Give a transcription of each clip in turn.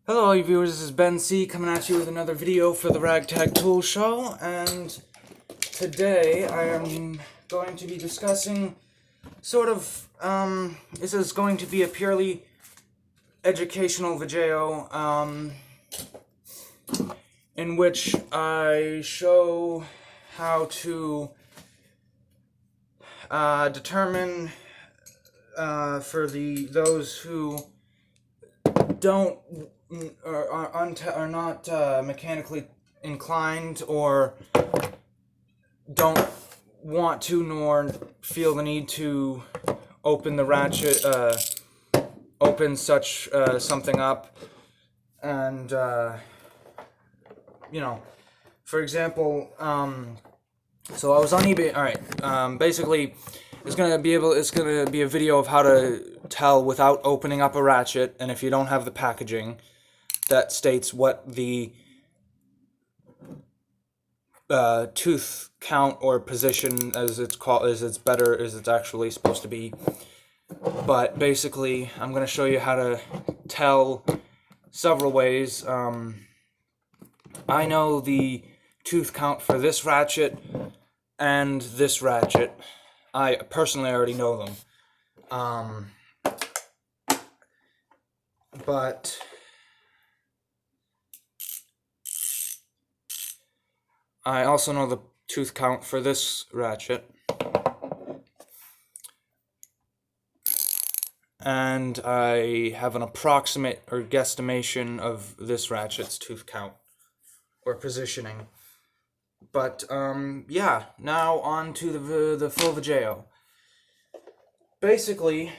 Hello, all you viewers. This is Ben C coming at you with another video for the Ragtag Tool Show, and today I am going to be discussing this is going to be a purely educational video, in which I show how to determine for those who don't are not mechanically inclined, or don't want to nor feel the need to open the ratchet, open such something up, and for example, so I was on eBay. All right, basically, it's gonna be a video of how to tell without opening up a ratchet, and if you don't have the packaging that states what the tooth count or position, as it's actually supposed to be. But basically, I'm going to show you how to tell several ways. I know the tooth count for this ratchet and this ratchet. I personally already know them. But I also know the tooth count for this ratchet. And I have an approximate or guesstimation of this ratchet's tooth count or positioning. But yeah, now on to the full video. Basically,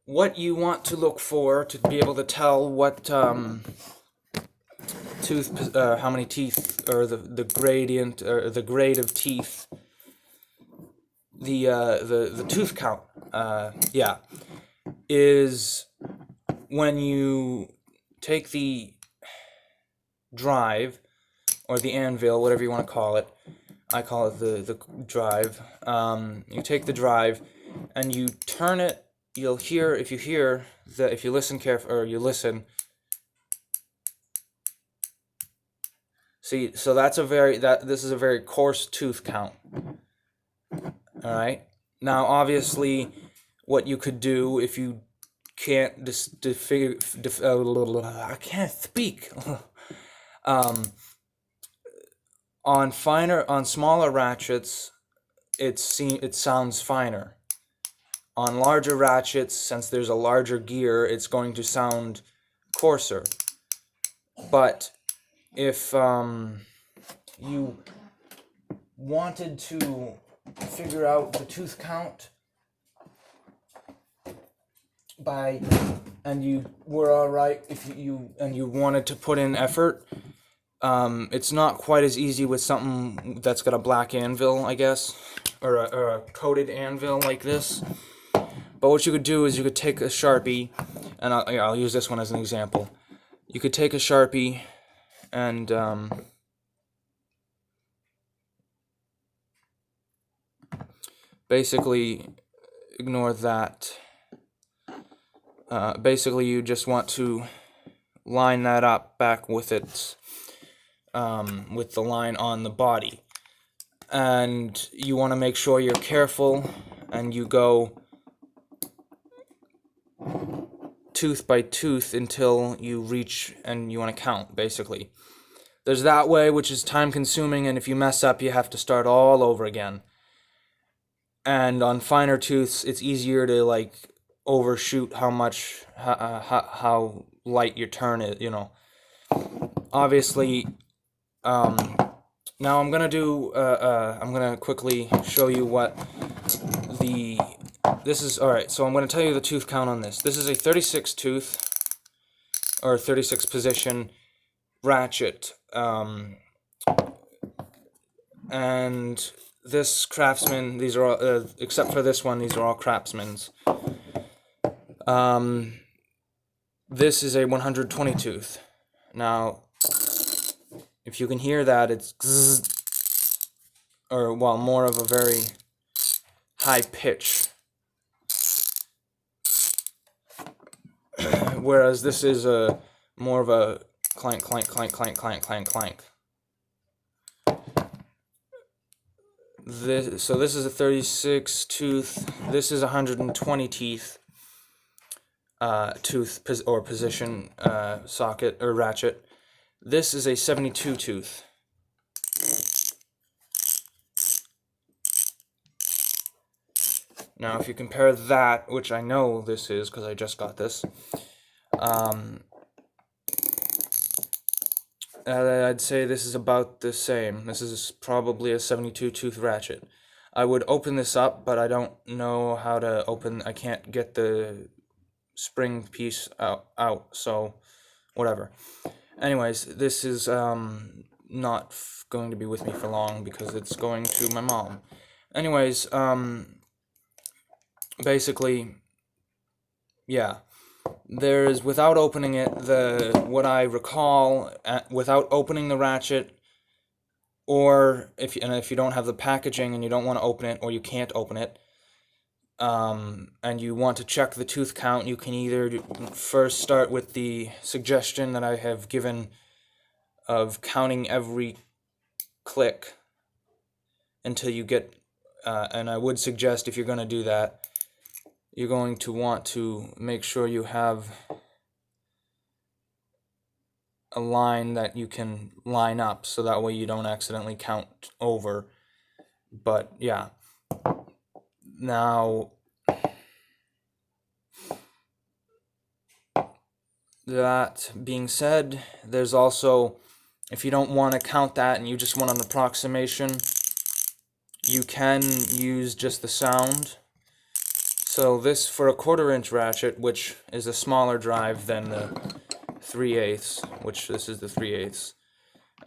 what you want to look for to be able to tell what how many teeth, or the gradient, or the grade of teeth, the tooth count, is when you take the drive, or the anvil, whatever you want to call it. I call it the drive. You take the drive and you turn it. You'll hear, if you listen carefully, or you listen. See, so this is a very coarse tooth count. All right. Now, obviously, what you could do if you can't I can't speak. On smaller ratchets, it sounds finer. On larger ratchets, since there's a larger gear, it's going to sound coarser. But if you wanted to figure out the tooth count and you were alright, if you wanted to put in effort, it's not quite as easy with something that's got a black anvil, I guess, or a coated anvil like this. But what you could do is you could take a Sharpie, and I'll use this one as an example. You could take a Sharpie and basically ignore that. Basically, you just want to line that up back with its with the line on the body, and you want to make sure you're careful, and you go tooth by tooth until you reach, and you want to count. Basically, there's that way, which is time consuming, and if you mess up, you have to start all over again. And on finer tooths, it's easier to overshoot how light your turn is, Obviously, now I'm gonna quickly show you what this is. Alright, so I'm gonna tell you the tooth count on this. This is a 36 tooth, or 36 position ratchet, and this Craftsman, these are all, except for this one, these are all Craftsman's. This is a 120 tooth. Now, if you can hear that, it's zzz, or more of a very high pitch. whereas this is a more of a clank, clank, clank, clank, clank, clank, clank. So this is a 36 tooth. This is 120 teeth tooth or position socket or ratchet. This is a 72 tooth. Now, if you compare that, which I know this is because I just got this, I'd say this is about the same. This is probably a 72 tooth ratchet. I would open this up, but I don't know how to open. I can't get the spring piece out, so whatever. Anyways, this is not going to be with me for long because it's going to my mom. Anyways, basically, yeah. There's, without opening it, what I recall, without opening the ratchet, or if you don't have the packaging and you don't want to open it, or you can't open it, and you want to check the tooth count, you can either first start with the suggestion that I have given of counting every click until you get, and I would suggest if you're going to do that, you're going to want to make sure you have a line that you can line up, so that way you don't accidentally count over. But yeah. Now, that being said, there's also, if you don't want to count that and you just want an approximation, you can use just the sound. So this, for a 1/4-inch ratchet, which is a smaller drive than the 3/8, which this is the 3/8,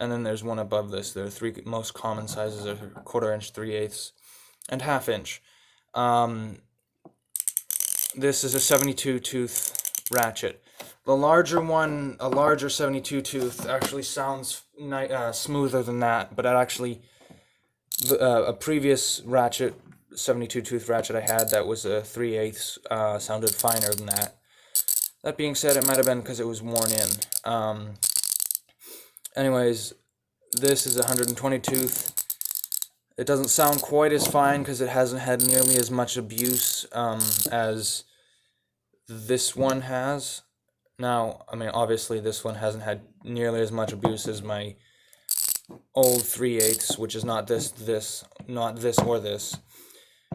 and then there's one above this. The three most common sizes are 1/4-inch, 3/8, and 1/2 inch. This is a 72 tooth ratchet. The larger one, a larger 72 tooth, actually sounds smoother than that, but it actually, a previous ratchet, 72 tooth ratchet I had that was a 3/8, sounded finer than that. That being said, it might have been because it was worn in. Anyways, this is a 120 tooth. It doesn't sound quite as fine because it hasn't had nearly as much abuse as this one has. Now, I mean, obviously this one hasn't had nearly as much abuse as my old 3/8, which is not this, not this or this.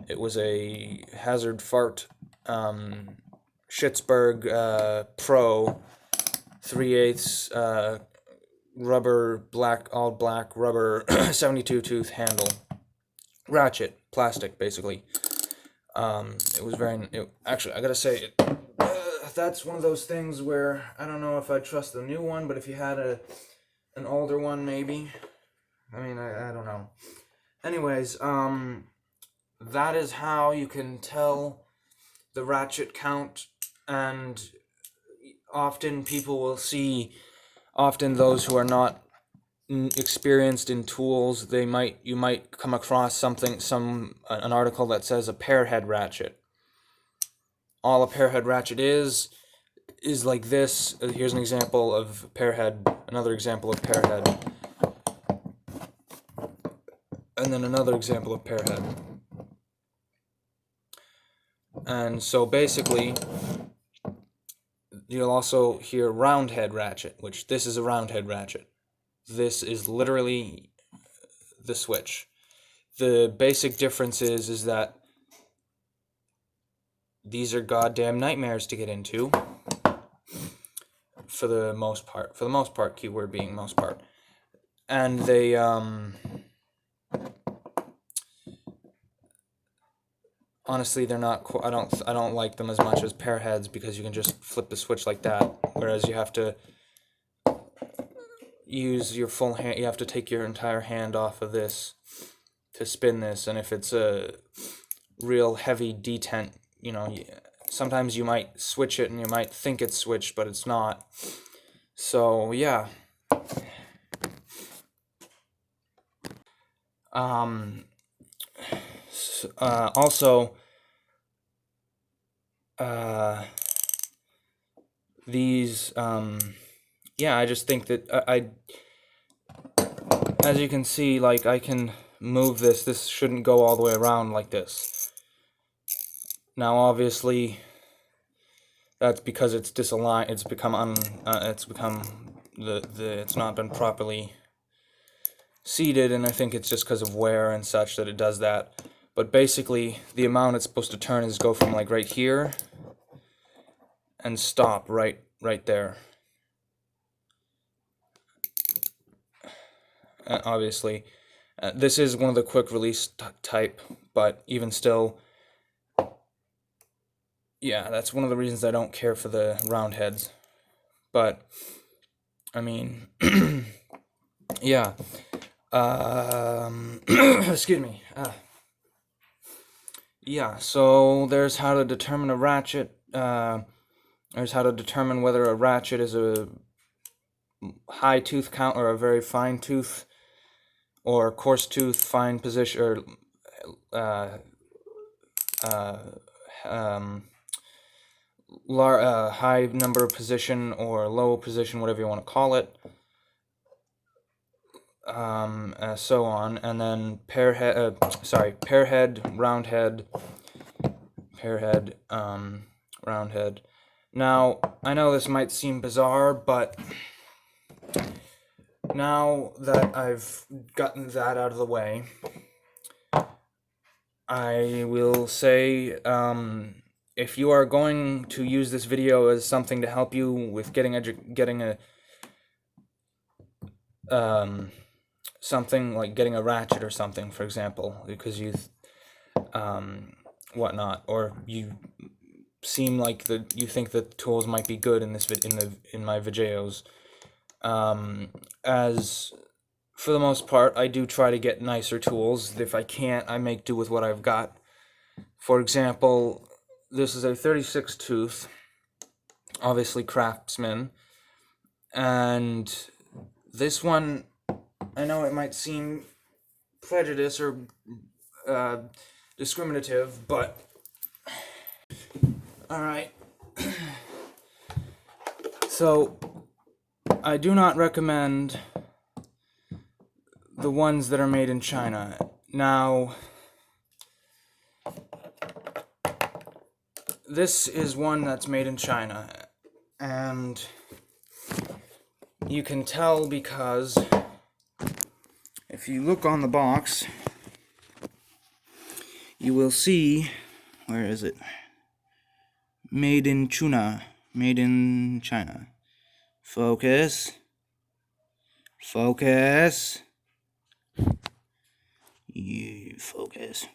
It was a Hazard Fart Schittsburg Pro 3/8 rubber, all black rubber 72 tooth handle ratchet, plastic basically. It was actually, I gotta say, that's one of those things where I don't know if I'd trust the new one, but if you had an older one, maybe. I mean, I don't know. Anyways, that is how you can tell the ratchet count, and often people will see, often those who are not experienced in tools, you might come across an article that says a pear head ratchet. All a pear head ratchet is like this. Here's an example of pear head, another example of pear head, and then another example of pear head. And so basically, you'll also hear round head ratchet, which this is a round head ratchet. This is literally the switch. The basic difference is that these are goddamn nightmares to get into, for the most part. For the most part, keyword being most part. And they, honestly, they're not, I don't like them as much as pear heads, because you can just flip the switch like that, whereas you have to use your full hand, you have to take your entire hand off of this to spin this, and if it's a real heavy detent, sometimes you might switch it and you might think it's switched, but it's not. So, yeah. Also, these, yeah, I just think that as you can see, like, I can move this. This shouldn't go all the way around like this. Now, obviously, that's because it's disaligned. It's become it's not been properly seated, and I think it's just because of wear and such that it does that. But basically, the amount it's supposed to turn is go from like right here and stop right there. Obviously, this is one of the quick release type, but even still, yeah, that's one of the reasons I don't care for the round heads. But I mean, yeah. Excuse me. Yeah, so there's how to determine a ratchet. There's how to determine whether a ratchet is a high tooth count or a very fine tooth, or coarse tooth, fine position, or high number position or low position, whatever you want to call it. So on, and then pear head, round head, round head. Now, I know this might seem bizarre, but now that I've gotten that out of the way, I will say, if you are going to use this video as something to help you with getting a something like getting a ratchet or something, for example, because you whatnot, or you seem like you think the tools might be good in my videos. As for the most part, I do try to get nicer tools. If I can't, I make do with what I've got. For example, this is a 36 tooth, obviously Craftsman, and this one, I know it might seem prejudice or discriminative, but alright. So, I do not recommend the ones that are made in China. Now, this is one that's made in China, and you can tell because if you look on the box, you will see, where is it? Made in China. Made in China. Focus. Focus. You focus.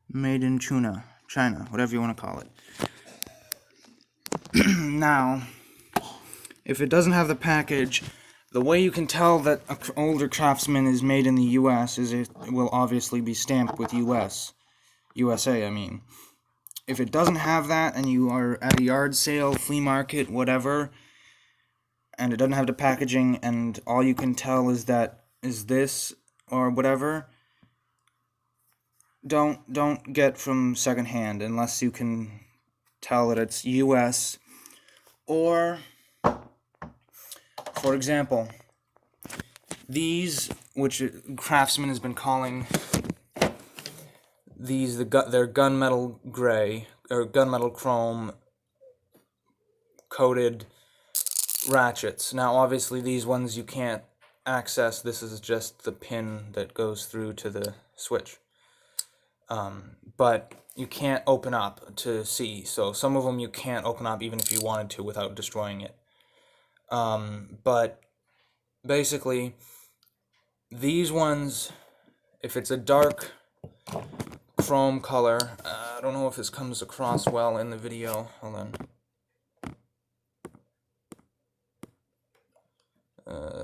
Made in China, whatever you want to call it. Now, if it doesn't have the package, the way you can tell that an older Craftsman is made in the U.S. is it will obviously be stamped with USA, I mean. If it doesn't have that, and you are at a yard sale, flea market, whatever, and it doesn't have the packaging, and all you can tell is this, or whatever, don't get from secondhand unless you can tell that it's US. Or, for example, these, which Craftsman has been calling these they're gunmetal gray or gunmetal chrome coated ratchets. Now, obviously, these ones you can't access. This is just the pin that goes through to the switch. But you can't open up to see. So some of them you can't open up even if you wanted to without destroying it. But basically, these ones, if it's a dark chrome color, I don't know if this comes across well in the video. Hold on.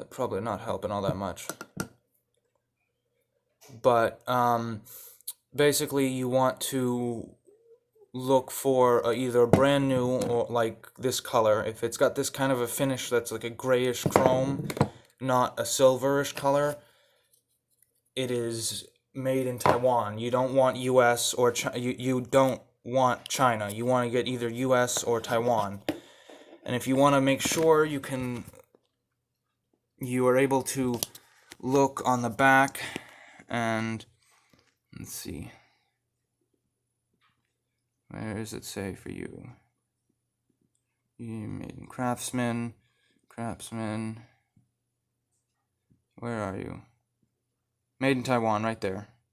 Probably not helping all that much. But basically you want to look for either a brand new or like this color. If it's got this kind of a finish that's like a grayish chrome, not a silverish color, it is made in Taiwan. You don't want US or you don't want China. You want to get either US or Taiwan. And if you want to make sure you are able to look on the back, and let's see, where does it say for you? You made in Craftsman, where are you? Made in Taiwan, right there.